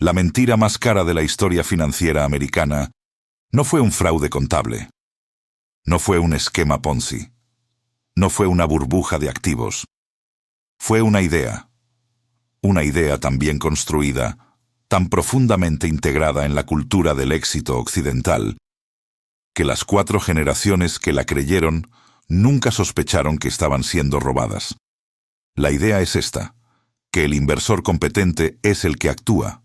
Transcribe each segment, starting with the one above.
La mentira más cara de la historia financiera americana no fue un fraude contable, no fue un esquema Ponzi, no fue una burbuja de activos, fue una idea tan bien construida, tan profundamente integrada en la cultura del éxito occidental, que las 4 generaciones que la creyeron nunca sospecharon que estaban siendo robadas. La idea es esta, que el inversor competente es el que actúa,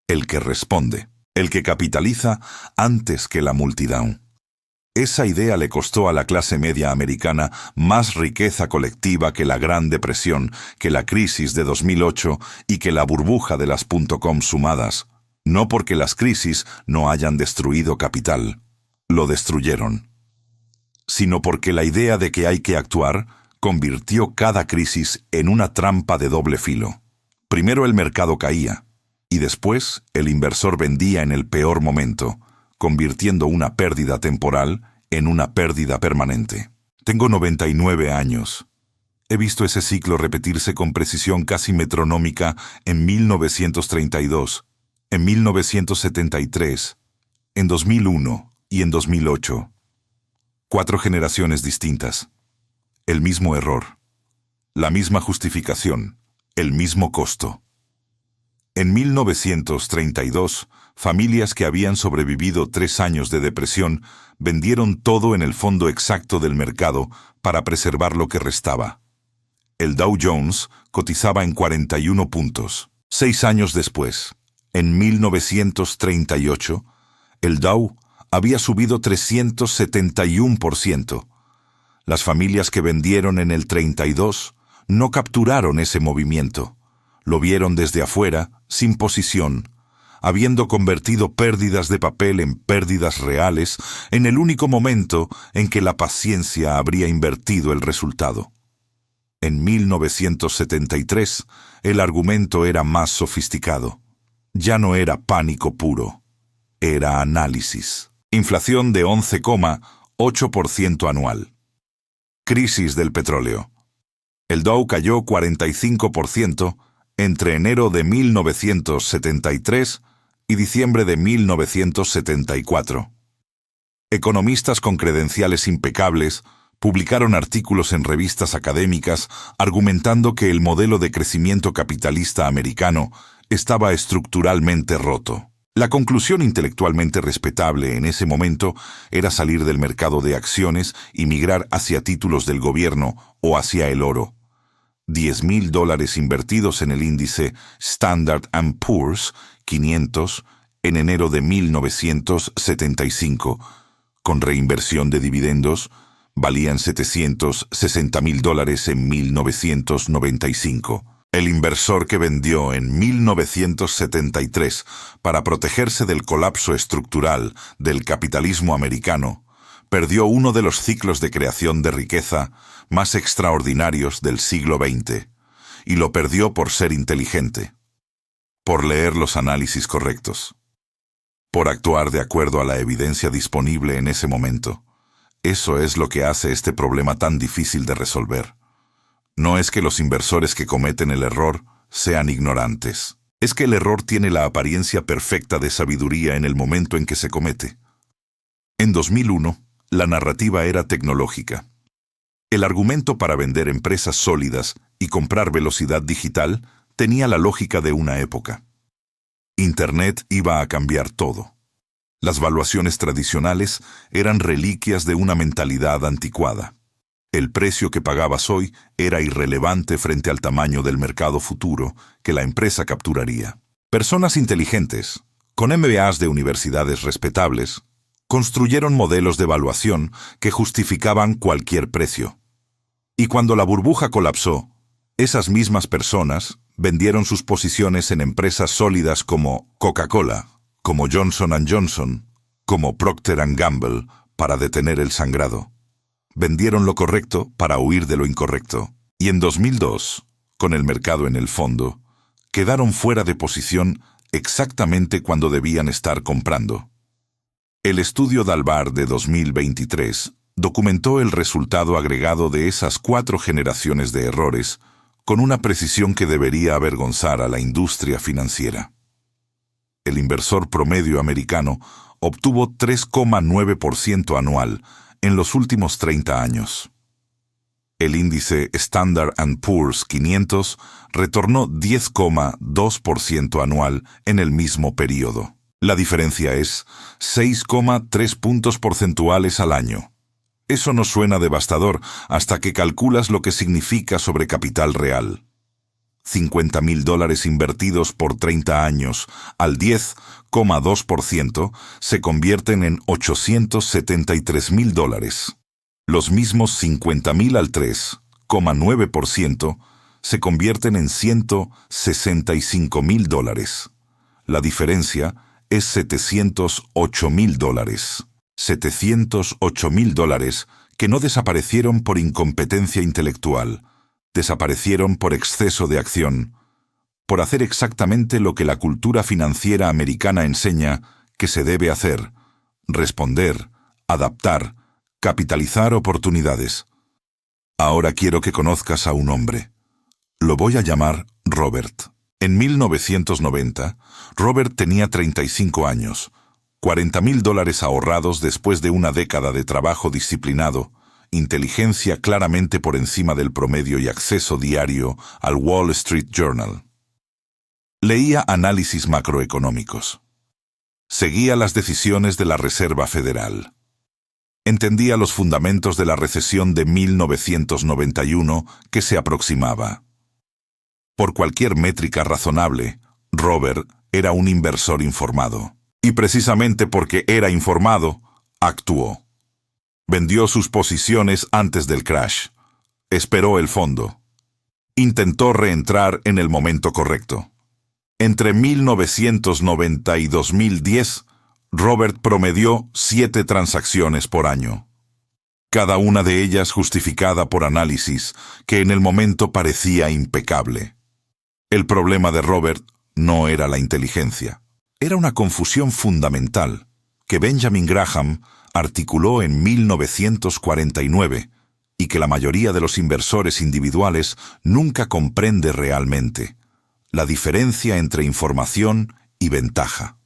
el que responde, el que capitaliza antes que la multidown. Esa idea le costó a la clase media americana más riqueza colectiva que la Gran Depresión, que la crisis de 2008 y que la burbuja de las .com sumadas. No porque las crisis no hayan destruido capital, lo destruyeron, sino porque la idea de que hay que actuar convirtió cada crisis en una trampa de doble filo. Primero el mercado caía, y después el inversor vendía en el peor momento, convirtiendo una pérdida temporal en una pérdida permanente. Tengo 99 años. He visto ese ciclo repetirse con precisión casi metronómica en 1932, en 1973, en 2001 y en 2008. 4 generaciones distintas. El mismo error, la misma justificación, el mismo costo. En 1932, familias que habían sobrevivido 3 años de depresión vendieron todo en el fondo exacto del mercado para preservar lo que restaba. El Dow Jones cotizaba en 41 puntos. 6 años después, en 1938, el Dow había subido 371%. Las familias que vendieron en el 32 no capturaron ese movimiento. Lo vieron desde afuera, sin posición, habiendo convertido pérdidas de papel en pérdidas reales en el único momento en que la paciencia habría invertido el resultado. En 1973, el argumento era más sofisticado. Ya no era pánico puro, era análisis. Inflación de 11,8% anual. Crisis del petróleo. El Dow cayó 45% entre enero de 1973 y diciembre de 1974. Economistas con credenciales impecables publicaron artículos en revistas académicas argumentando que el modelo de crecimiento capitalista americano estaba estructuralmente roto. La conclusión intelectualmente respetable en ese momento era salir del mercado de acciones y migrar hacia títulos del gobierno o hacia el oro. $10,000 invertidos en el índice Standard & Poor's 500 en enero de 1975, con reinversión de dividendos, valían $760,000 en 1995. El inversor que vendió en 1973 para protegerse del colapso estructural del capitalismo americano perdió uno de los ciclos de creación de riqueza más extraordinarios del siglo XX, y lo perdió por ser inteligente, por leer los análisis correctos, por actuar de acuerdo a la evidencia disponible en ese momento. Eso es lo que hace este problema tan difícil de resolver. No es que los inversores que cometen el error sean ignorantes. Es que el error tiene la apariencia perfecta de sabiduría en el momento en que se comete. En 2001, la narrativa era tecnológica. El argumento para vender empresas sólidas y comprar velocidad digital tenía la lógica de una época. Internet iba a cambiar todo. Las valuaciones tradicionales eran reliquias de una mentalidad anticuada. El precio que pagabas hoy era irrelevante frente al tamaño del mercado futuro que la empresa capturaría. Personas inteligentes, con MBAs de universidades respetables, construyeron modelos de evaluación que justificaban cualquier precio. Y cuando la burbuja colapsó, esas mismas personas vendieron sus posiciones en empresas sólidas como Coca-Cola, como Johnson & Johnson, como Procter & Gamble, para detener el sangrado. Vendieron lo correcto para huir de lo incorrecto. Y en 2002, con el mercado en el fondo, quedaron fuera de posición exactamente cuando debían estar comprando. El estudio Dalbar de 2023 documentó el resultado agregado de esas 4 generaciones de errores con una precisión que debería avergonzar a la industria financiera. el inversor promedio americano obtuvo 3,9% anual en los últimos 30 años. El índice Standard & Poor's 500 retornó 10,2% anual en el mismo periodo. La diferencia es 6,3 puntos porcentuales al año. Eso no suena devastador hasta que calculas lo que significa sobre capital real. $50,000 invertidos por 30 años al 10,2% se convierten en $873,000. Los mismos 50,000 al 3,9% se convierten en $165,000. La diferencia es $708,000. $708,000 que no desaparecieron por incompetencia intelectual, desaparecieron por exceso de acción, por hacer exactamente lo que la cultura financiera americana enseña que se debe hacer: responder, adaptar, capitalizar oportunidades. Ahora quiero que conozcas a un hombre. Lo voy a llamar Robert. En 1990, Robert tenía 35 años, $40,000 ahorrados después de una década de trabajo disciplinado, inteligencia claramente por encima del promedio y acceso diario al Wall Street Journal. Leía análisis macroeconómicos. Seguía las decisiones de la Reserva Federal. Entendía los fundamentos de la recesión de 1991 que se aproximaba. Por cualquier métrica razonable, Robert era un inversor informado. Y precisamente porque era informado, actuó. Vendió sus posiciones antes del crash. Esperó el fondo. Intentó reentrar en el momento correcto. Entre 1990 y 2010, Robert promedió 7 transacciones por año. Cada una de ellas justificada por análisis que en el momento parecía impecable. El problema de Robert no era la inteligencia. Era una confusión fundamental que Benjamin Graham articuló en 1949 y que la mayoría de los inversores individuales nunca comprende realmente: la diferencia entre información y ventaja.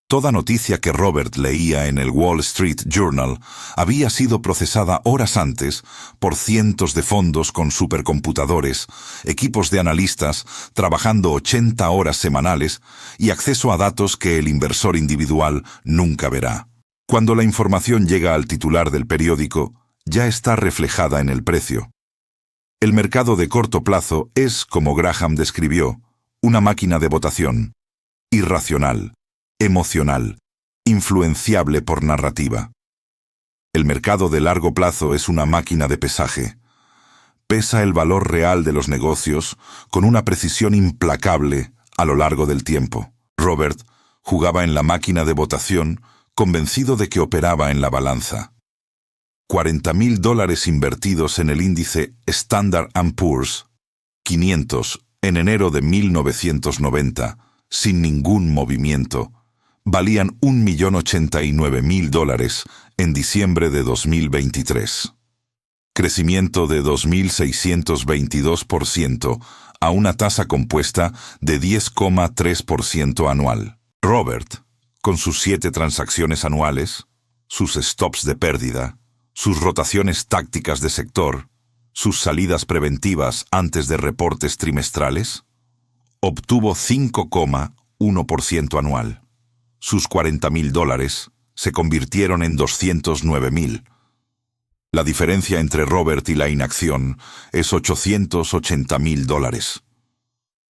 Toda noticia que Robert leía en el Wall Street Journal había sido procesada horas antes por cientos de fondos con supercomputadores, equipos de analistas trabajando 80 horas semanales y acceso a datos que el inversor individual nunca verá. Cuando la información llega al titular del periódico, ya está reflejada en el precio. El mercado de corto plazo es, como Graham describió, una máquina de votación, irracional, emocional, influenciable por narrativa. El mercado de largo plazo es una máquina de pesaje. Pesa el valor real de los negocios con una precisión implacable a lo largo del tiempo. Robert jugaba en la máquina de votación convencido de que operaba en la balanza. $40,000 invertidos en el índice Standard & Poor's 500 en enero de 1990, sin ningún movimiento, valían $1,089,000 en diciembre de 2023. Crecimiento de 2.622% a una tasa compuesta de 10,3% anual. Robert, con sus 7 transacciones anuales, sus stops de pérdida, sus rotaciones tácticas de sector, sus salidas preventivas antes de reportes trimestrales, obtuvo 5,1% anual. Sus $40,000 se convirtieron en $209,000. La diferencia entre Robert y la inacción es $880,000.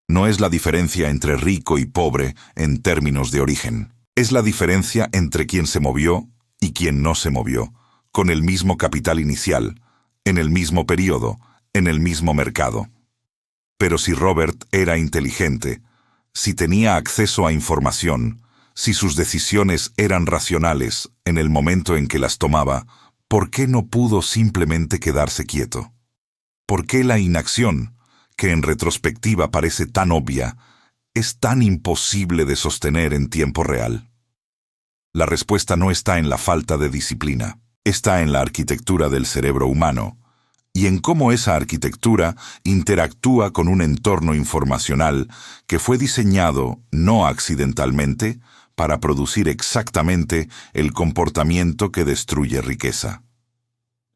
No es la diferencia entre rico y pobre en términos de origen. Es la diferencia entre quien se movió y quien no se movió, con el mismo capital inicial, en el mismo periodo, en el mismo mercado. Pero si Robert era inteligente, si tenía acceso a información, si sus decisiones eran racionales en el momento en que las tomaba, ¿por qué no pudo simplemente quedarse quieto? ¿Por qué la inacción, que en retrospectiva parece tan obvia, es tan imposible de sostener en tiempo real? La respuesta no está en la falta de disciplina, está en la arquitectura del cerebro humano, y en cómo esa arquitectura interactúa con un entorno informacional que fue diseñado, no accidentalmente, para producir exactamente el comportamiento que destruye riqueza.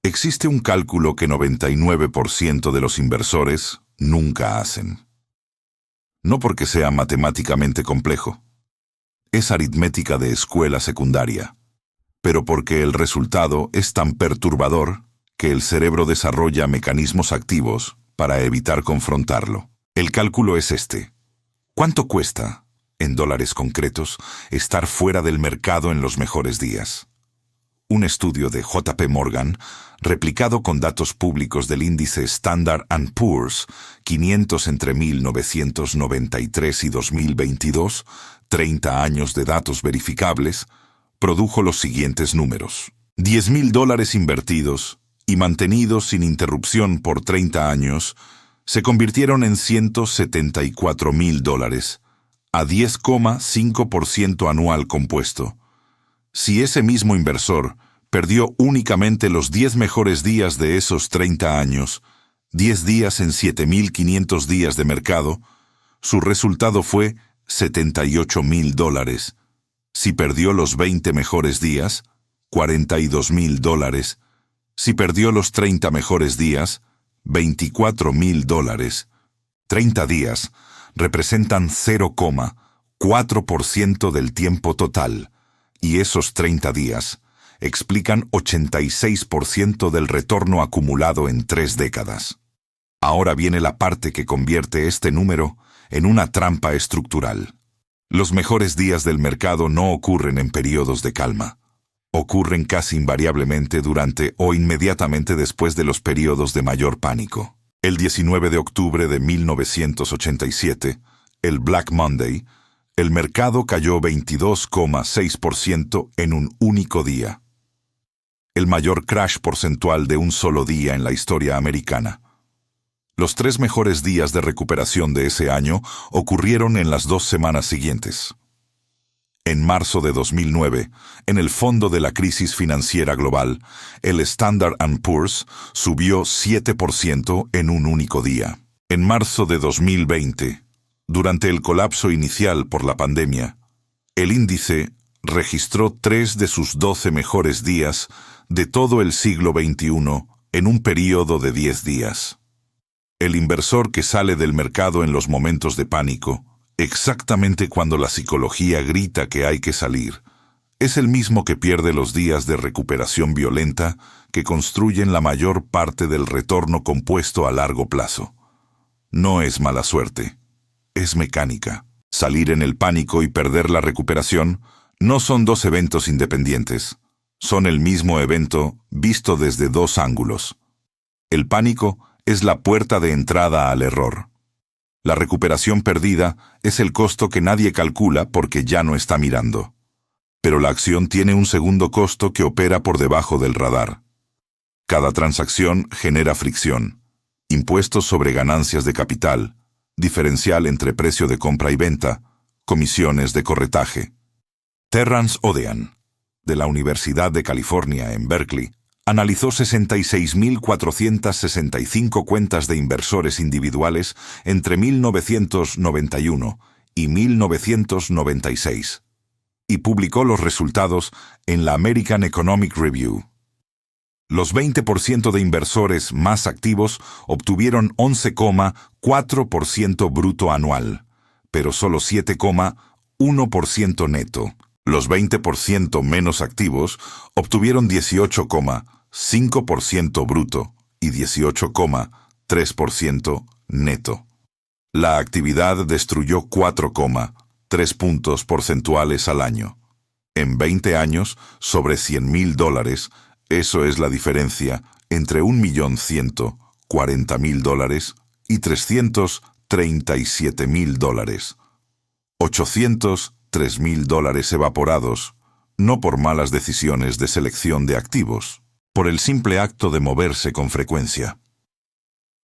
Existe un cálculo que 99% de los inversores nunca hacen. No porque sea matemáticamente complejo. Es aritmética de escuela secundaria, pero porque el resultado es tan perturbador que el cerebro desarrolla mecanismos activos para evitar confrontarlo. El cálculo es este. ¿Cuánto cuesta, en dólares concretos, estar fuera del mercado en los mejores días? Un estudio de JP Morgan, replicado con datos públicos del índice Standard & Poor's 500 entre 1993 y 2022, 30 años de datos verificables, produjo los siguientes números. $10,000 invertidos y mantenidos sin interrupción por 30 años se convirtieron en $174,000, a 10,5% anual compuesto. Si ese mismo inversor perdió únicamente los 10 mejores días de esos 30 años, 10 días en 7,500 días de mercado, su resultado fue $78,000. Si perdió los 20 mejores días, $42,000. Si perdió los 30 mejores días, $24,000. 30 días representan 0,4% del tiempo total, y esos 30 días explican 86% del retorno acumulado en 3 décadas. Ahora viene la parte que convierte este número en una trampa estructural. Los mejores días del mercado no ocurren en periodos de calma. Ocurren casi invariablemente durante o inmediatamente después de los periodos de mayor pánico. El 19 de octubre de 1987, el Black Monday, el mercado cayó 22,6% en un único día. El mayor crash porcentual de un solo día en la historia americana. Los 3 mejores días de recuperación de ese año ocurrieron en las 2 semanas siguientes. En marzo de 2009, en el fondo de la crisis financiera global, el Standard & Poor's subió 7% en un único día. En marzo de 2020, durante el colapso inicial por la pandemia, el índice registró 3 de sus 12 mejores días de todo el siglo XXI en un período de 10 días. El inversor que sale del mercado en los momentos de pánico, exactamente cuando la psicología grita que hay que salir, es el mismo que pierde los días de recuperación violenta que construyen la mayor parte del retorno compuesto a largo plazo. No es mala suerte, es mecánica. Salir en el pánico y perder la recuperación no son 2 eventos independientes, son el mismo evento visto desde 2 ángulos. El pánico es la puerta de entrada al error. La recuperación perdida es el costo que nadie calcula porque ya no está mirando. Pero la acción tiene un segundo costo que opera por debajo del radar. Cada transacción genera fricción, impuestos sobre ganancias de capital, diferencial entre precio de compra y venta, comisiones de corretaje. Terrance Odean, de la Universidad de California en Berkeley, analizó 66.465 cuentas de inversores individuales entre 1991 y 1996 y publicó los resultados en la American Economic Review. Los 20% de inversores más activos obtuvieron 11,4% bruto anual, pero solo 7,1% neto. Los 20% menos activos obtuvieron 18,5% bruto y 18,3% neto. La actividad destruyó 4,3 puntos porcentuales al año. En 20 años, sobre $100,000, eso es la diferencia entre $1,140,000 y $337,000. $803,000 evaporados, no por malas decisiones de selección de activos, por el simple acto de moverse con frecuencia.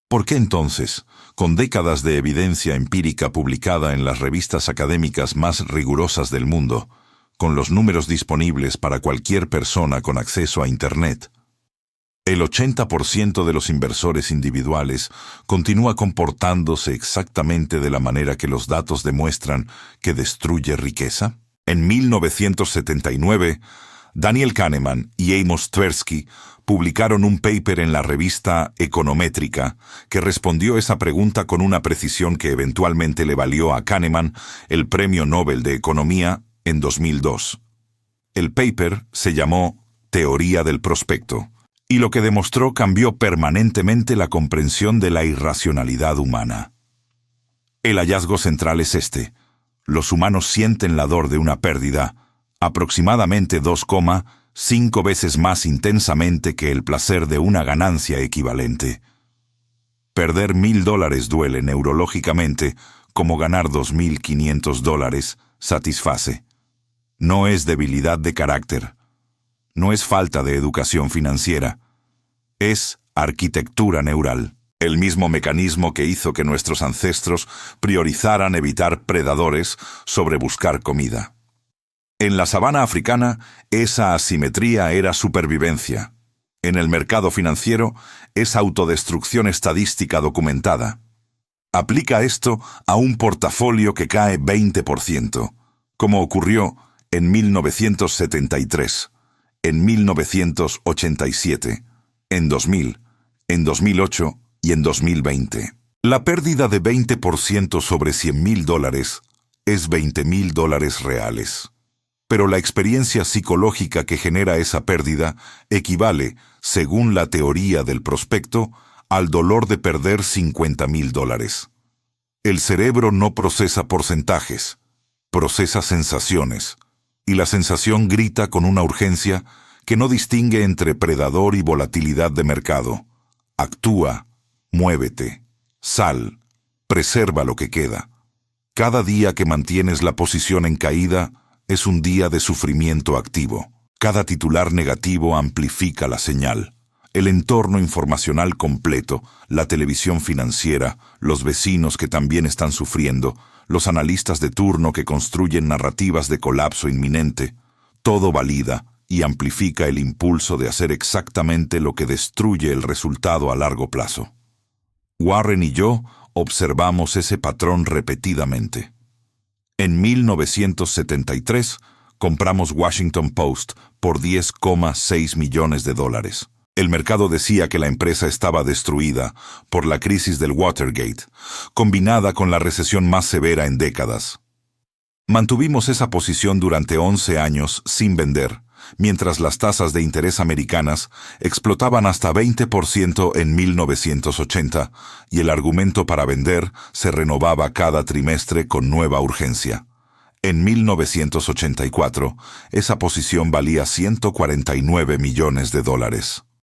¿Por qué entonces, con décadas de evidencia empírica publicada en las revistas académicas más rigurosas del mundo, con los números disponibles para cualquier persona con acceso a Internet, El 80% de los inversores individuales continúa comportándose exactamente de la manera que los datos demuestran que destruye riqueza. En 1979, Daniel Kahneman y Amos Tversky publicaron un paper en la revista Econométrica que respondió esa pregunta con una precisión que eventualmente le valió a Kahneman el Premio Nobel de Economía en 2002. El paper se llamó Teoría del Prospecto, y lo que demostró cambió permanentemente la comprensión de la irracionalidad humana. El hallazgo central es este: los humanos sienten la dor de una pérdida aproximadamente 2,5 veces más intensamente que el placer de una ganancia equivalente. Perder $1,000 duele neurológicamente como ganar $2,500 satisface. No es debilidad de carácter. No es falta de educación financiera. Es arquitectura neural. El mismo mecanismo que hizo que nuestros ancestros priorizaran evitar predadores sobre buscar comida. En la sabana africana, esa asimetría era supervivencia. En el mercado financiero, es autodestrucción estadística documentada. Aplica esto a un portafolio que cae 20%, como ocurrió en 1973, en 1987, en 2000, en 2008 y en 2020. La pérdida de 20% sobre $100,000 es $20,000 reales. Pero la experiencia psicológica que genera esa pérdida equivale, según la teoría del prospecto, al dolor de perder $50,000. El cerebro no procesa porcentajes, procesa sensaciones, y la sensación grita con una urgencia que no distingue entre predador y volatilidad de mercado. Actúa, muévete, sal, preserva lo que queda. Cada día que mantienes la posición en caída es un día de sufrimiento activo. Cada titular negativo amplifica la señal. El entorno informacional completo, la televisión financiera, los vecinos que también están sufriendo, los analistas de turno que construyen narrativas de colapso inminente, todo valida y amplifica el impulso de hacer exactamente lo que destruye el resultado a largo plazo. Warren y yo observamos ese patrón repetidamente. En 1973, compramos Washington Post por $10,6 millones. El mercado decía que la empresa estaba destruida por la crisis del Watergate, combinada con la recesión más severa en décadas. Mantuvimos esa posición durante 11 años sin vender, mientras las tasas de interés americanas explotaban hasta 20% en 1980, y el argumento para vender se renovaba cada trimestre con nueva urgencia. En 1984, esa posición valía $149 millones,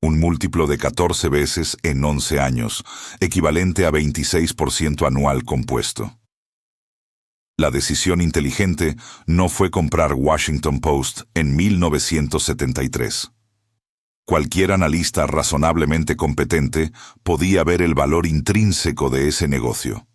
un múltiplo de 14 veces en 11 años, equivalente a 26% anual compuesto. La decisión inteligente no fue comprar Washington Post en 1973. Cualquier analista razonablemente competente podía ver el valor intrínseco de ese negocio.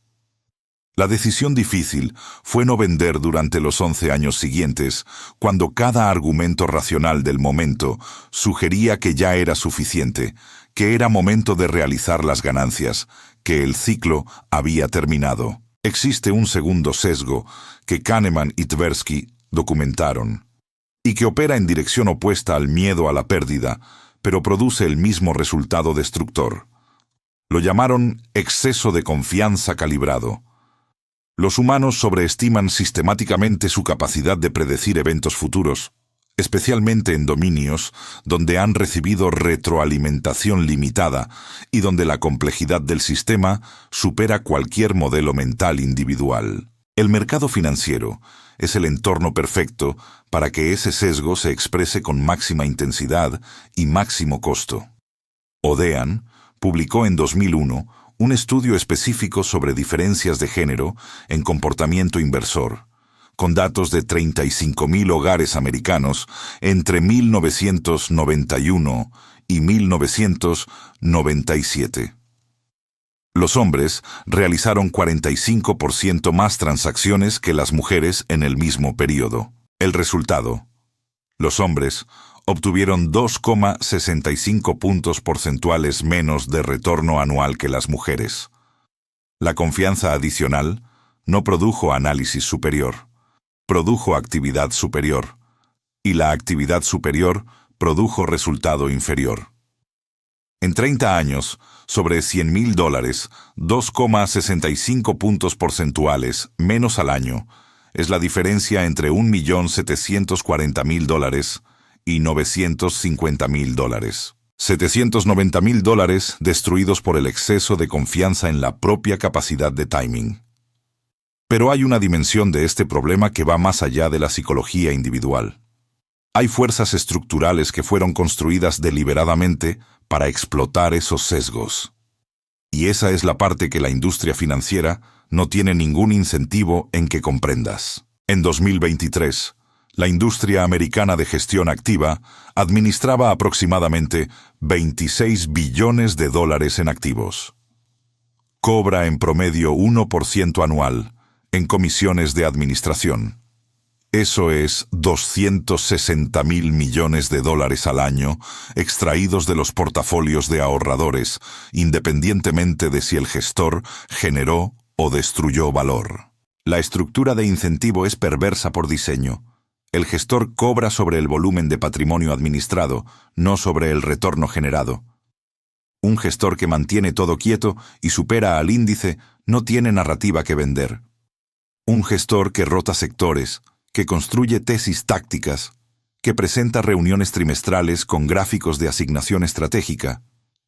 La decisión difícil fue no vender durante los 11 años siguientes, cuando cada argumento racional del momento sugería que ya era suficiente, que era momento de realizar las ganancias, que el ciclo había terminado. Existe un segundo sesgo que Kahneman y Tversky documentaron, y que opera en dirección opuesta al miedo a la pérdida, pero produce el mismo resultado destructor. Lo llamaron exceso de confianza calibrado. Los humanos sobreestiman sistemáticamente su capacidad de predecir eventos futuros, especialmente en dominios donde han recibido retroalimentación limitada y donde la complejidad del sistema supera cualquier modelo mental individual. El mercado financiero es el entorno perfecto para que ese sesgo se exprese con máxima intensidad y máximo costo. Odean publicó en 2001 un estudio específico sobre diferencias de género en comportamiento inversor, con datos de 35,000 hogares americanos entre 1991 y 1997. Los hombres realizaron 45% más transacciones que las mujeres en el mismo periodo. El resultado: los hombres obtuvieron 2,65 puntos porcentuales menos de retorno anual que las mujeres. La confianza adicional no produjo análisis superior, produjo actividad superior, y la actividad superior produjo resultado inferior. En 30 años, sobre $100,000, 2,65 puntos porcentuales menos al año es la diferencia entre $1,740,000 y $950,000. $790,000 destruidos por el exceso de confianza en la propia capacidad de timing. Pero hay una dimensión de este problema que va más allá de la psicología individual. Hay fuerzas estructurales que fueron construidas deliberadamente para explotar esos sesgos. Y esa es la parte que la industria financiera no tiene ningún incentivo en que comprendas. En 2023, la industria americana de gestión activa administraba aproximadamente $26 billones en activos. Cobra en promedio 1% anual en comisiones de administración. Eso es $260,000 millones al año extraídos de los portafolios de ahorradores, independientemente de si el gestor generó o destruyó valor. La estructura de incentivo es perversa por diseño. El gestor cobra sobre el volumen de patrimonio administrado, no sobre el retorno generado. Un gestor que mantiene todo quieto y supera al índice no tiene narrativa que vender. Un gestor que rota sectores, que construye tesis tácticas, que presenta reuniones trimestrales con gráficos de asignación estratégica.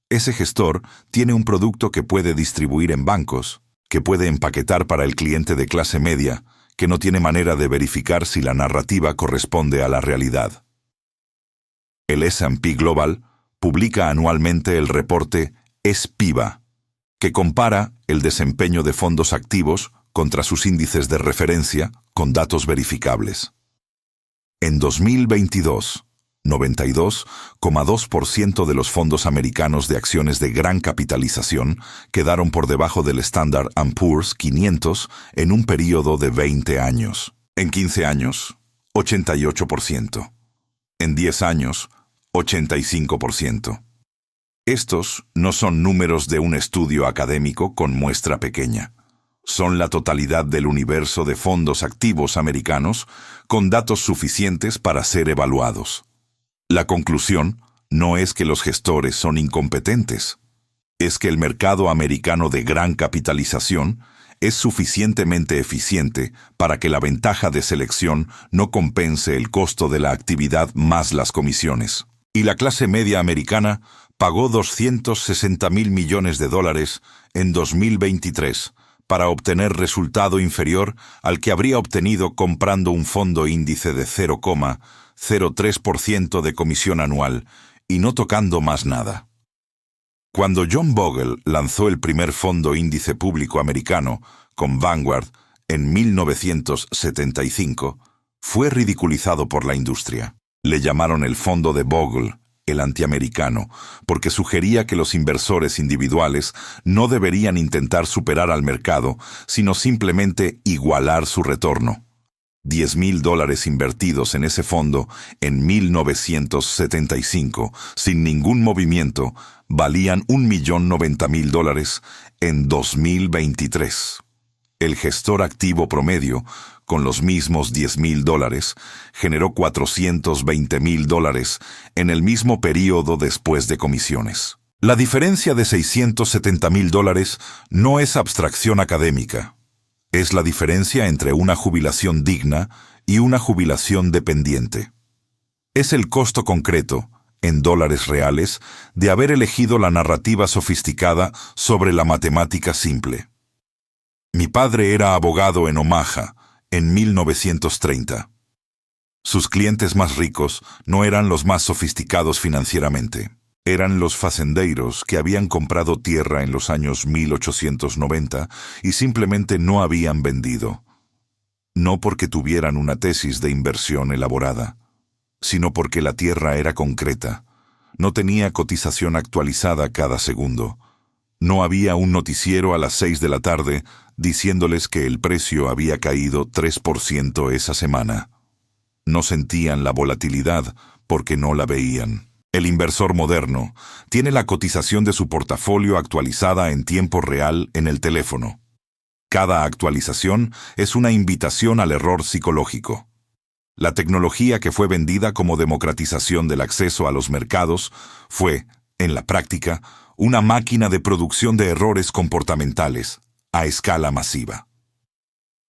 Ese gestor tiene un producto que puede distribuir en bancos, que puede empaquetar para el cliente de clase media, que no tiene manera de verificar si la narrativa corresponde a la realidad. El S&P Global publica anualmente el reporte SPIVA, que compara el desempeño de fondos activos contra sus índices de referencia con datos verificables. En 2022, 92,2% de los fondos americanos de acciones de gran capitalización quedaron por debajo del Standard & Poor's 500 en un período de 20 años. En 15 años, 88%. En 10 años, 85%. Estos no son números de un estudio académico con muestra pequeña. Son la totalidad del universo de fondos activos americanos con datos suficientes para ser evaluados. La conclusión no es que los gestores son incompetentes, es que el mercado americano de gran capitalización es suficientemente eficiente para que la ventaja de selección no compense el costo de la actividad más las comisiones. Y la clase media americana pagó $260,000 millones en 2023 para obtener resultado inferior al que habría obtenido comprando un fondo índice de 0,03% de comisión anual y no tocando más nada. Cuando John Bogle lanzó el primer fondo índice público americano con Vanguard en 1975, fue ridiculizado por la industria. Le llamaron el fondo de Bogle, el antiamericano, porque sugería que los inversores individuales no deberían intentar superar al mercado, sino simplemente igualar su retorno. $10,000 invertidos en ese fondo en 1975, sin ningún movimiento, valían $1,090,000 en 2023. El gestor activo promedio, con los mismos $10,000, generó $420,000 en el mismo período después de comisiones. La diferencia de $670,000 no es abstracción académica. Es la diferencia entre una jubilación digna y una jubilación dependiente. Es el costo concreto, en dólares reales, de haber elegido la narrativa sofisticada sobre la matemática simple. Mi padre era abogado en Omaha, en 1930. Sus clientes más ricos no eran los más sofisticados financieramente. Eran los fazendeiros que habían comprado tierra en los años 1890 y simplemente no habían vendido. No porque tuvieran una tesis de inversión elaborada, sino porque la tierra era concreta. No tenía cotización actualizada cada segundo. No había un noticiero a las 6 de la tarde diciéndoles que el precio había caído 3% esa semana. No sentían la volatilidad porque no la veían. El inversor moderno tiene la cotización de su portafolio actualizada en tiempo real en el teléfono. Cada actualización es una invitación al error psicológico. La tecnología que fue vendida como democratización del acceso a los mercados fue, en la práctica, una máquina de producción de errores comportamentales a escala masiva.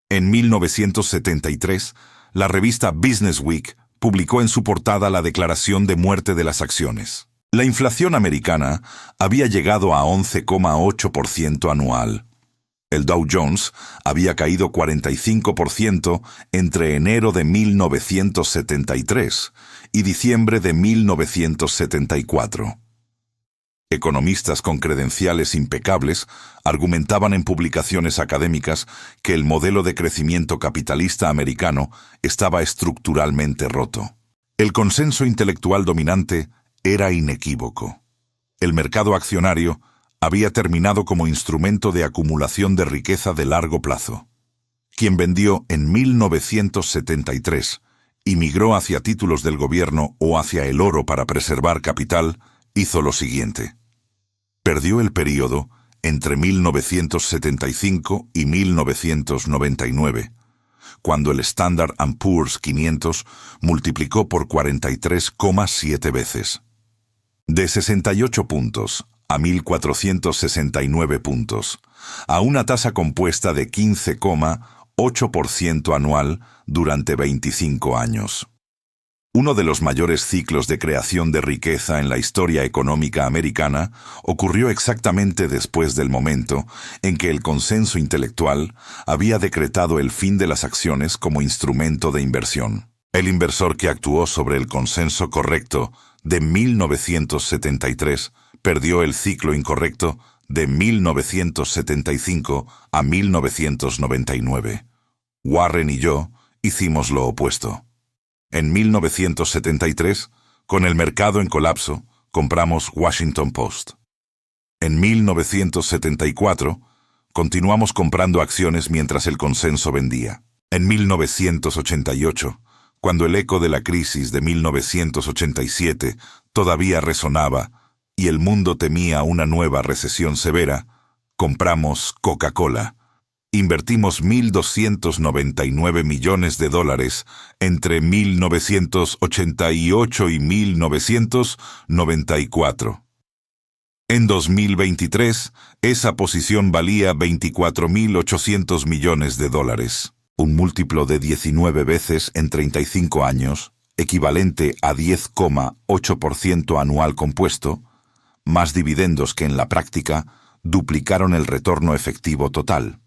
En 1973, la revista Business Week publicó en su portada la declaración de muerte de las acciones. La inflación americana había llegado a 11,8% anual. El Dow Jones había caído 45% entre enero de 1973 y diciembre de 1974. Economistas con credenciales impecables argumentaban en publicaciones académicas que el modelo de crecimiento capitalista americano estaba estructuralmente roto. El consenso intelectual dominante era inequívoco. El mercado accionario había terminado como instrumento de acumulación de riqueza de largo plazo. Quien vendió en 1973 y migró hacia títulos del gobierno o hacia el oro para preservar capital, hizo lo siguiente. Perdió el período entre 1975 y 1999, cuando el Standard & Poor's 500 multiplicó por 43,7 veces. De 68 puntos a 1.469 puntos, a una tasa compuesta de 15,8% anual durante 25 años. Uno de los mayores ciclos de creación de riqueza en la historia económica americana ocurrió exactamente después del momento en que el consenso intelectual había decretado el fin de las acciones como instrumento de inversión. El inversor que actuó sobre el consenso correcto de 1973 perdió el ciclo incorrecto de 1975 a 1999. Warren y yo hicimos lo opuesto. En 1973, con el mercado en colapso, compramos Washington Post. En 1974, continuamos comprando acciones mientras el consenso vendía. En 1988, cuando el eco de la crisis de 1987 todavía resonaba y el mundo temía una nueva recesión severa, compramos Coca-Cola. Invertimos $1.299 millones entre 1988 y 1994. En 2023, esa posición valía $24.800 millones, un múltiplo de 19 veces en 35 años, equivalente a 10,8% anual compuesto, más dividendos que en la práctica duplicaron el retorno efectivo total.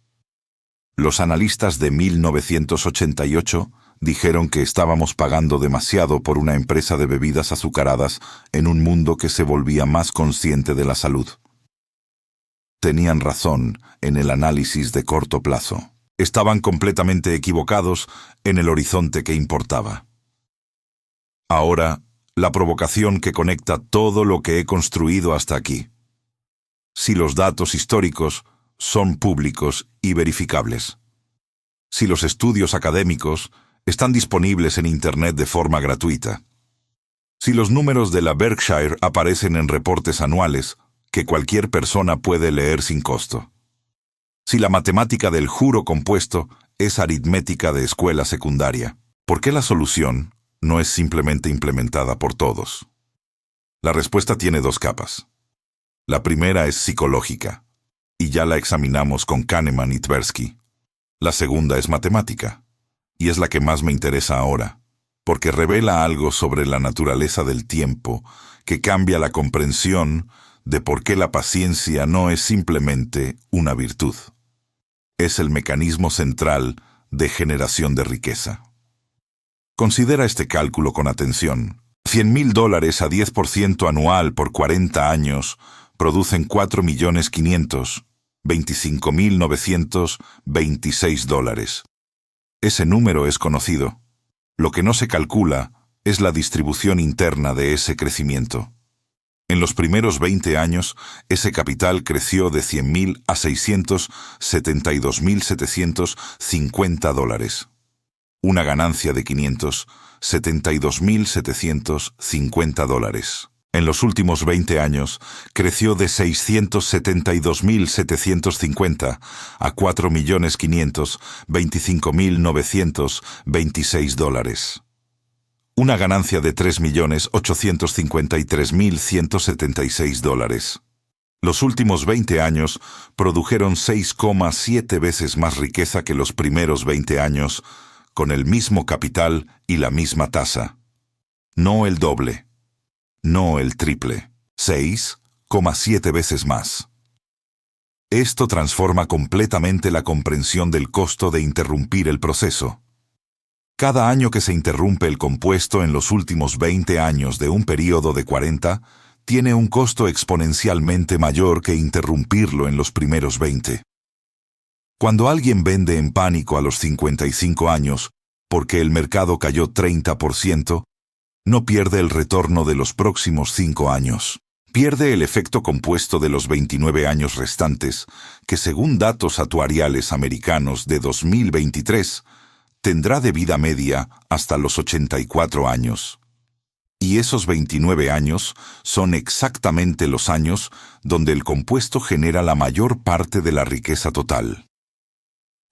Los analistas de 1988 dijeron que estábamos pagando demasiado por una empresa de bebidas azucaradas en un mundo que se volvía más consciente de la salud. Tenían razón en el análisis de corto plazo. Estaban completamente equivocados en el horizonte que importaba. Ahora, la provocación que conecta todo lo que he construido hasta aquí. Si los datos históricos son públicos y verificables. Si los estudios académicos están disponibles en Internet de forma gratuita. Si los números de la Berkshire aparecen en reportes anuales que cualquier persona puede leer sin costo. Si la matemática del juro compuesto es aritmética de escuela secundaria, ¿por qué la solución no es simplemente implementada por todos? La respuesta tiene dos capas. La primera es psicológica, y ya la examinamos con Kahneman y Tversky. La segunda es matemática, y es la que más me interesa ahora, porque revela algo sobre la naturaleza del tiempo que cambia la comprensión de por qué la paciencia no es simplemente una virtud. Es el mecanismo central de generación de riqueza. Considera este cálculo con atención. $100.000 a 10% anual por 40 años producen $4.525.926. Ese número es conocido. Lo que no se calcula es la distribución interna de ese crecimiento. En los primeros 20 años, ese capital creció de $100.000 a $672.750. Una ganancia de $572.750. En los últimos 20 años, creció de $672.750 a $4.525.926. Una ganancia de $3.853.176. Los últimos 20 años produjeron 6,7 veces más riqueza que los primeros 20 años, con el mismo capital y la misma tasa. No el doble. No el triple. 6,7 veces más. Esto transforma completamente la comprensión del costo de interrumpir el proceso. Cada año que se interrumpe el compuesto en los últimos 20 años de un período de 40, tiene un costo exponencialmente mayor que interrumpirlo en los primeros 20. Cuando alguien vende en pánico a los 55 años, porque el mercado cayó 30%, no pierde el retorno de los próximos 5 años. Pierde el efecto compuesto de los 29 años restantes, que según datos actuariales americanos de 2023, tendrá de vida media hasta los 84 años. Y esos 29 años son exactamente los años donde el compuesto genera la mayor parte de la riqueza total.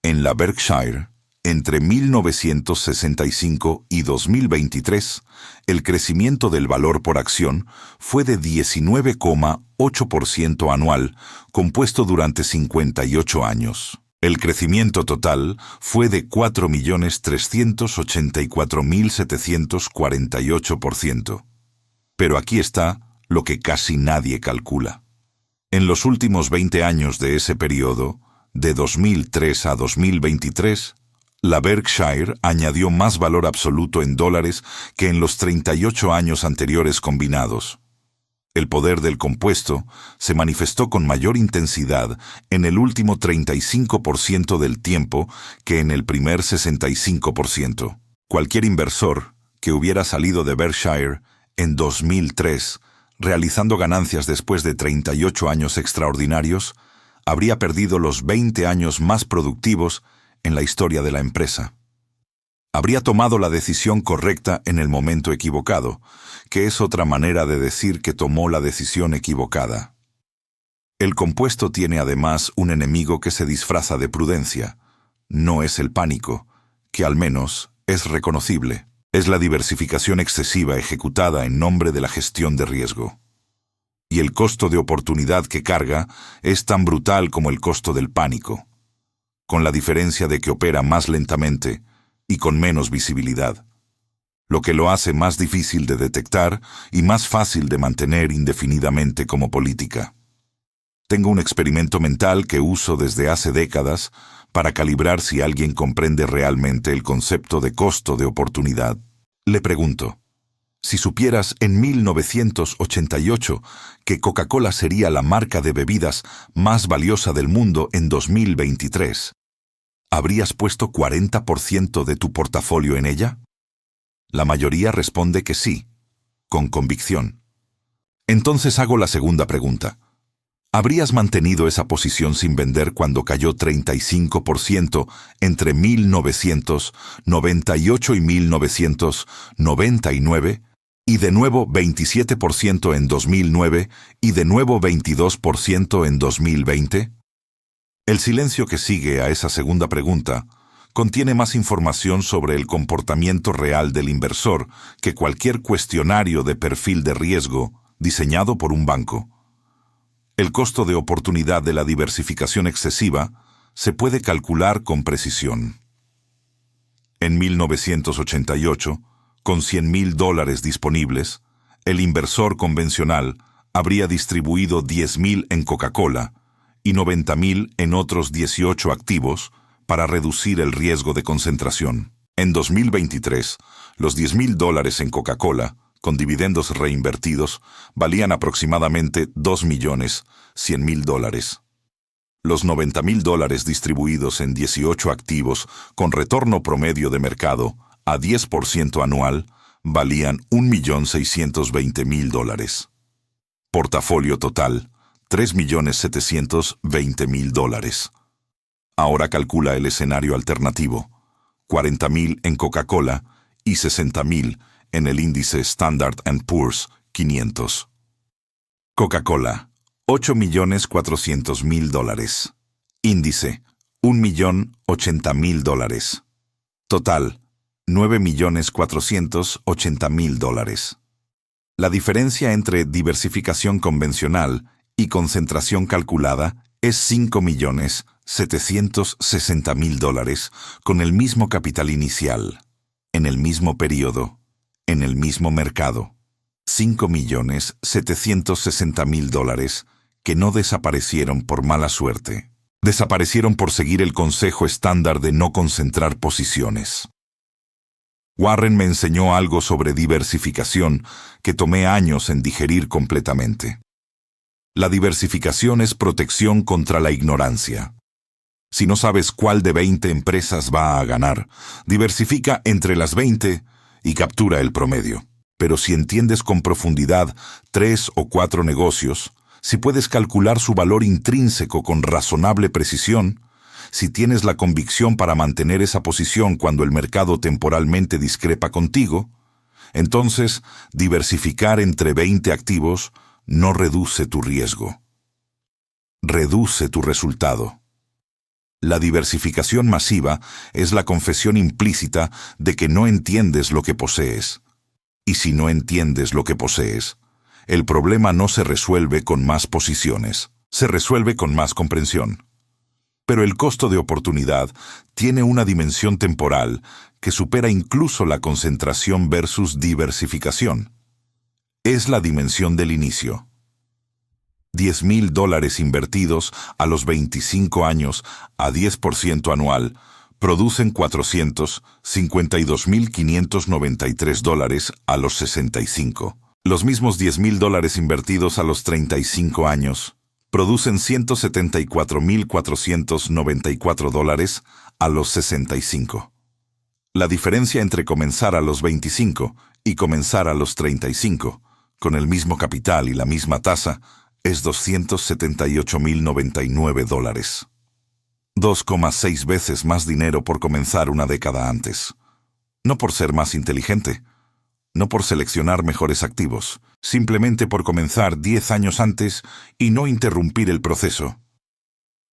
En la Berkshire, entre 1965 y 2023, el crecimiento del valor por acción fue de 19,8% anual, compuesto durante 58 años. El crecimiento total fue de 4.384.748%. Pero aquí está lo que casi nadie calcula. En los últimos 20 años de ese periodo, de 2003 a 2023, la Berkshire añadió más valor absoluto en dólares que en los 38 años anteriores combinados. El poder del compuesto se manifestó con mayor intensidad en el último 35% del tiempo que en el primer 65%. Cualquier inversor que hubiera salido de Berkshire en 2003, realizando ganancias después de 38 años extraordinarios, habría perdido los 20 años más productivos en la historia de la empresa. Habría tomado la decisión correcta en el momento equivocado, que es otra manera de decir que tomó la decisión equivocada. El compuesto tiene además un enemigo que se disfraza de prudencia. No es el pánico, que al menos es reconocible. Es la diversificación excesiva ejecutada en nombre de la gestión de riesgo. Y el costo de oportunidad que carga es tan brutal como el costo del pánico, con la diferencia de que opera más lentamente y con menos visibilidad, lo que lo hace más difícil de detectar y más fácil de mantener indefinidamente como política. Tengo un experimento mental que uso desde hace décadas para calibrar si alguien comprende realmente el concepto de costo de oportunidad. Le pregunto, si supieras en 1988 que Coca-Cola sería la marca de bebidas más valiosa del mundo en 2023, ¿habrías puesto 40% de tu portafolio en ella? La mayoría responde que sí, con convicción. Entonces hago la segunda pregunta. ¿Habrías mantenido esa posición sin vender cuando cayó 35% entre 1998 y 1999, y de nuevo 27% en 2009 y de nuevo 22% en 2020? El silencio que sigue a esa segunda pregunta contiene más información sobre el comportamiento real del inversor que cualquier cuestionario de perfil de riesgo diseñado por un banco. El costo de oportunidad de la diversificación excesiva se puede calcular con precisión. En 1988, con $100,000 disponibles, el inversor convencional habría distribuido 10,000 en Coca-Cola y 90,000 en otros 18 activos para reducir el riesgo de concentración. En 2023, los $10,000 en Coca-Cola, con dividendos reinvertidos, valían aproximadamente $2,100,000. Los $90,000 distribuidos en 18 activos con retorno promedio de mercado a 10% anual valían $1,620,000. Portafolio total, $3,720,000. Ahora calcula el escenario alternativo. 40.000 en Coca-Cola y 60.000 en el índice Standard & Poor's 500. Coca-Cola, $8.400.000. Índice, $1.080.000. Total, $9.480.000. La diferencia entre diversificación convencional y concentración calculada es $5.760.000 con el mismo capital inicial, en el mismo periodo, en el mismo mercado. $5.760.000 que no desaparecieron por mala suerte. Desaparecieron por seguir el consejo estándar de no concentrar posiciones. Warren me enseñó algo sobre diversificación que tomé años en digerir completamente. La diversificación es protección contra la ignorancia. Si no sabes cuál de 20 empresas va a ganar, diversifica entre las 20 y captura el promedio. Pero si entiendes con profundidad 3 o 4 negocios, si puedes calcular su valor intrínseco con razonable precisión, si tienes la convicción para mantener esa posición cuando el mercado temporalmente discrepa contigo, entonces diversificar entre 20 activos no reduce tu riesgo. Reduce tu resultado. La diversificación masiva es la confesión implícita de que no entiendes lo que posees. Y si no entiendes lo que posees, el problema no se resuelve con más posiciones, se resuelve con más comprensión. Pero el costo de oportunidad tiene una dimensión temporal que supera incluso la concentración versus diversificación. Es la dimensión del inicio. $10.000 invertidos a los 25 años a 10% anual producen $452.593 a los 65. Los mismos $10.000 invertidos a los 35 años producen $174.494 a los 65. La diferencia entre comenzar a los 25 y comenzar a los 35, con el mismo capital y la misma tasa, es $278.099. 2,6 veces más dinero por comenzar una década antes. No por ser más inteligente, no por seleccionar mejores activos, simplemente por comenzar 10 años antes y no interrumpir el proceso.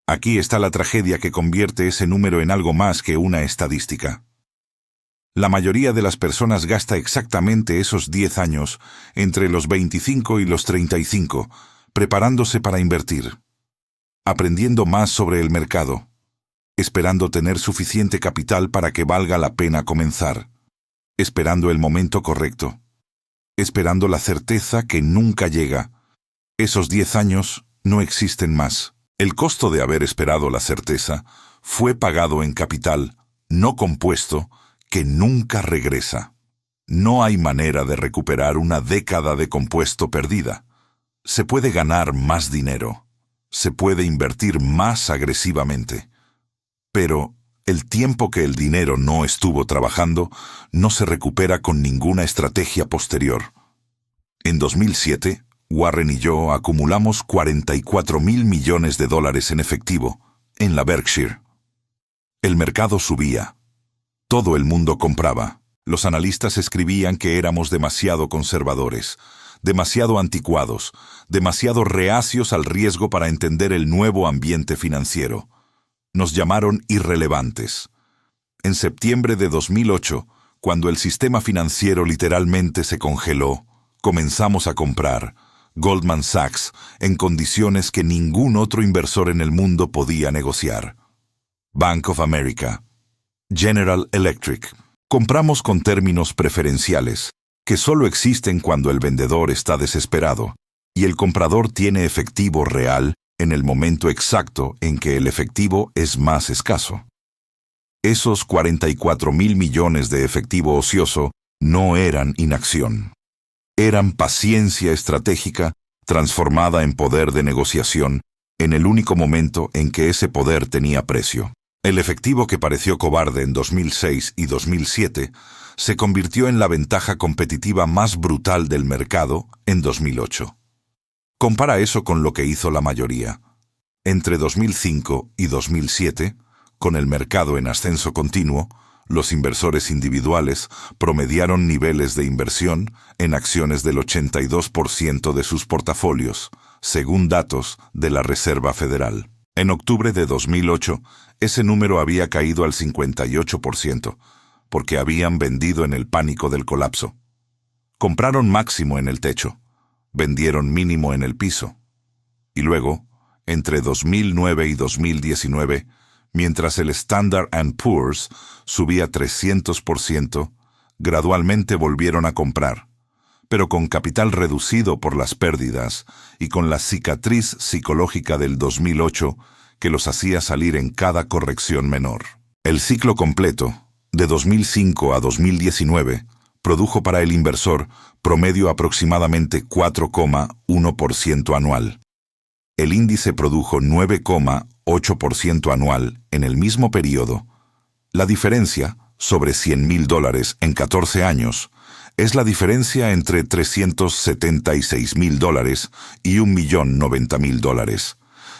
Aquí está la tragedia que convierte ese número en algo más que una estadística. La mayoría de las personas gasta exactamente esos 10 años, entre los 25 y los 35, preparándose para invertir, aprendiendo más sobre el mercado, esperando tener suficiente capital para que valga la pena comenzar, esperando el momento correcto, esperando la certeza que nunca llega. Esos 10 años no existen más. El costo de haber esperado la certeza fue pagado en capital, no compuesto, que nunca regresa. No hay manera de recuperar una década de compuesto perdida. Se puede ganar más dinero, se puede invertir más agresivamente, pero el tiempo que el dinero no estuvo trabajando no se recupera con ninguna estrategia posterior. En 2007, Warren y yo acumulamos $44.000 millones en efectivo en la Berkshire. El mercado subía. Todo el mundo compraba. Los analistas escribían que éramos demasiado conservadores, demasiado anticuados, demasiado reacios al riesgo para entender el nuevo ambiente financiero. Nos llamaron irrelevantes. En septiembre de 2008, cuando el sistema financiero literalmente se congeló, comenzamos a comprar Goldman Sachs en condiciones que ningún otro inversor en el mundo podía negociar. Bank of America, General Electric. Compramos con términos preferenciales, que solo existen cuando el vendedor está desesperado y el comprador tiene efectivo real en el momento exacto en que el efectivo es más escaso. Esos $44.000 millones de efectivo ocioso no eran inacción. Eran paciencia estratégica transformada en poder de negociación en el único momento en que ese poder tenía precio. El efectivo que pareció cobarde en 2006 y 2007 se convirtió en la ventaja competitiva más brutal del mercado en 2008. Compara eso con lo que hizo la mayoría. Entre 2005 y 2007, con el mercado en ascenso continuo, Los inversores individuales promediaron niveles de inversión en acciones del 82% de sus portafolios, según datos de la Reserva Federal. En octubre de 2008, ese número había caído al 58%, porque habían vendido en el pánico del colapso. Compraron máximo en el techo, vendieron mínimo en el piso. Y luego, entre 2009 y 2019, mientras el Standard & Poor's subía 300%, gradualmente volvieron a comprar, pero con capital reducido por las pérdidas y con la cicatriz psicológica del 2008 que los hacía salir en cada corrección menor. El ciclo completo, de 2005 a 2019, produjo para el inversor promedio aproximadamente 4,1% anual. El índice produjo 9,8% anual en el mismo periodo. La diferencia, sobre $100,000 en 14 años, es la diferencia entre $376,000 y $1,090,000.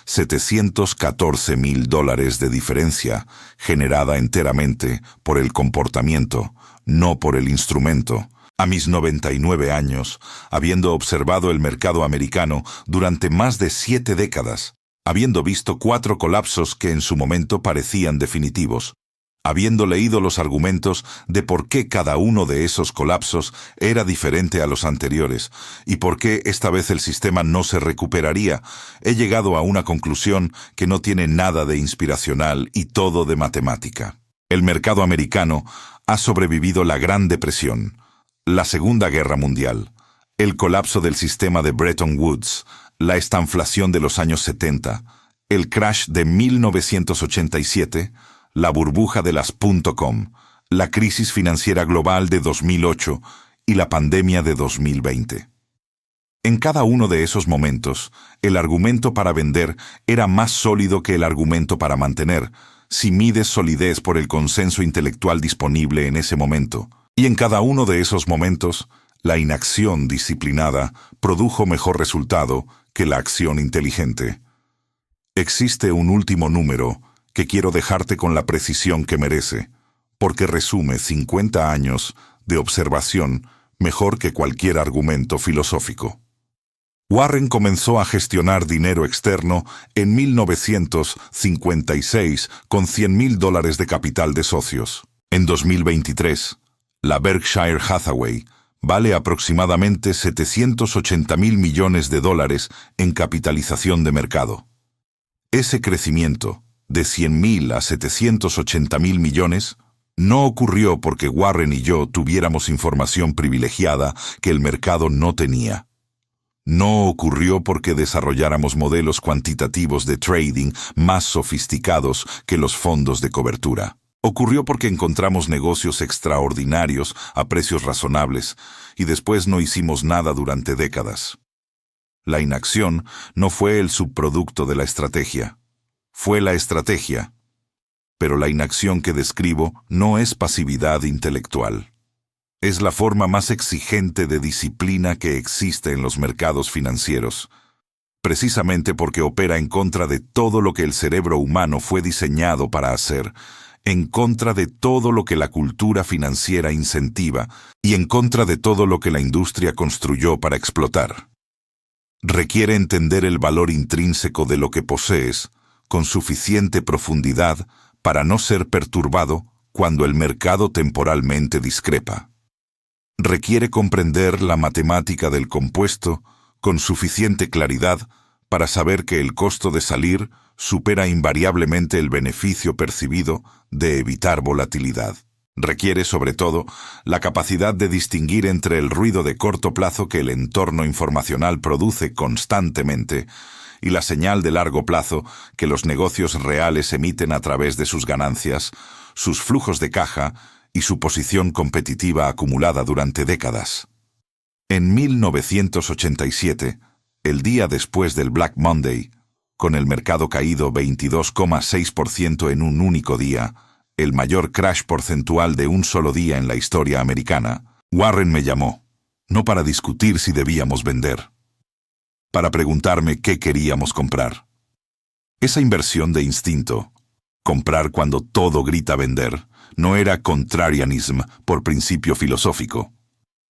$714,000 de diferencia generada enteramente por el comportamiento, no por el instrumento. A mis 99 años, habiendo observado el mercado americano durante más de 7 décadas, habiendo visto 4 colapsos que en su momento parecían definitivos, habiendo leído los argumentos de por qué cada uno de esos colapsos era diferente a los anteriores y por qué esta vez el sistema no se recuperaría, he llegado a una conclusión que no tiene nada de inspiracional y todo de matemática. El mercado americano ha sobrevivido la Gran Depresión, la Segunda Guerra Mundial, el colapso del sistema de Bretton Woods, la estanflación de los años 70, el crash de 1987, la burbuja de las .com, la crisis financiera global de 2008 y la pandemia de 2020. En cada uno de esos momentos, el argumento para vender era más sólido que el argumento para mantener, si mides solidez por el consenso intelectual disponible en ese momento. Y en cada uno de esos momentos, la inacción disciplinada produjo mejor resultado que la acción inteligente. Existe un último número que quiero dejarte con la precisión que merece, porque resume 50 años de observación mejor que cualquier argumento filosófico. Warren comenzó a gestionar dinero externo en 1956 con $100,000 de capital de socios. En 2023, la Berkshire Hathaway vale aproximadamente $780,000 millones en capitalización de mercado. Ese crecimiento, de 100,000 a 780,000 millones, no ocurrió porque Warren y yo tuviéramos información privilegiada que el mercado no tenía. No ocurrió porque desarrolláramos modelos cuantitativos de trading más sofisticados que los fondos de cobertura. Ocurrió porque encontramos negocios extraordinarios a precios razonables y después no hicimos nada durante décadas. La inacción no fue el subproducto de la estrategia, fue la estrategia. Pero la inacción que describo no es pasividad intelectual. Es la forma más exigente de disciplina que existe en los mercados financieros, precisamente porque opera en contra de todo lo que el cerebro humano fue diseñado para hacer, en contra de todo lo que la cultura financiera incentiva y en contra de todo lo que la industria construyó para explotar. Requiere entender el valor intrínseco de lo que posees con suficiente profundidad para no ser perturbado cuando el mercado temporalmente discrepa. Requiere comprender la matemática del compuesto con suficiente claridad para saber que el costo de salir supera invariablemente el beneficio percibido de evitar volatilidad. Requiere, sobre todo, la capacidad de distinguir entre el ruido de corto plazo que el entorno informacional produce constantemente y la señal de largo plazo que los negocios reales emiten a través de sus ganancias, sus flujos de caja y su posición competitiva acumulada durante décadas. En 1987, el día después del Black Monday, con el mercado caído 22,6% en un único día, el mayor crash porcentual de un solo día en la historia americana, Warren me llamó, no para discutir si debíamos vender, para preguntarme qué queríamos comprar. Esa inversión de instinto, comprar cuando todo grita vender, no era contrarianism por principio filosófico.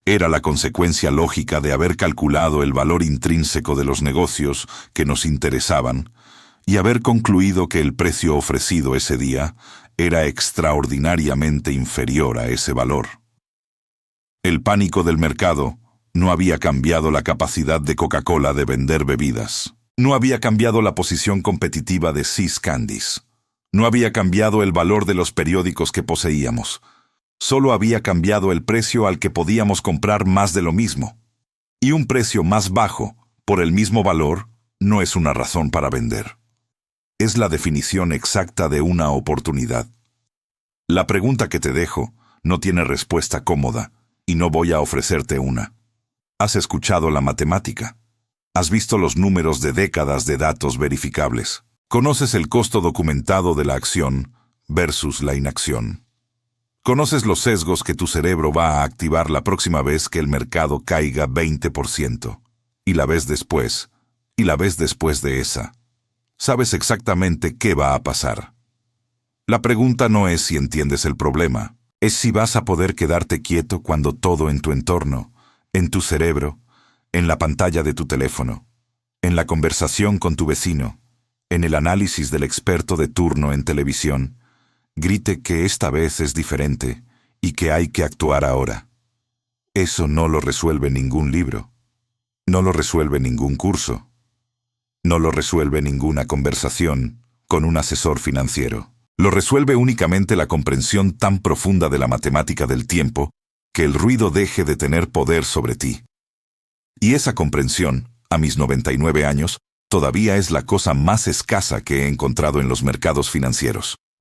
Era la consecuencia lógica de haber calculado el valor intrínseco de los negocios que nos interesaban y haber concluido que el precio ofrecido ese día era extraordinariamente inferior a ese valor. El pánico del mercado no había cambiado la capacidad de Coca-Cola de vender bebidas. No había cambiado la posición competitiva de See's Candies. No había cambiado el valor de los periódicos que poseíamos. Solo había cambiado el precio al que podíamos comprar más de lo mismo. Y un precio más bajo, por el mismo valor, no es una razón para vender. Es la definición exacta de una oportunidad. La pregunta que te dejo no tiene respuesta cómoda, y no voy a ofrecerte una. ¿Has escuchado la matemática? ¿Has visto los números de décadas de datos verificables? ¿Conoces el costo documentado de la acción versus la inacción? ¿Conoces los sesgos que tu cerebro va a activar la próxima vez que el mercado caiga 20%? Y la vez después, y la vez después de esa. Sabes exactamente qué va a pasar. La pregunta no es si entiendes el problema, es si vas a poder quedarte quieto cuando todo en tu entorno, en tu cerebro, en la pantalla de tu teléfono, en la conversación con tu vecino, en el análisis del experto de turno en televisión, grite que esta vez es diferente y que hay que actuar ahora. Eso no lo resuelve ningún libro. No lo resuelve ningún curso. No lo resuelve ninguna conversación con un asesor financiero. Lo resuelve únicamente la comprensión tan profunda de la matemática del tiempo que el ruido deje de tener poder sobre ti. Y esa comprensión, a mis 99 años, todavía es la cosa más escasa que he encontrado en los mercados financieros.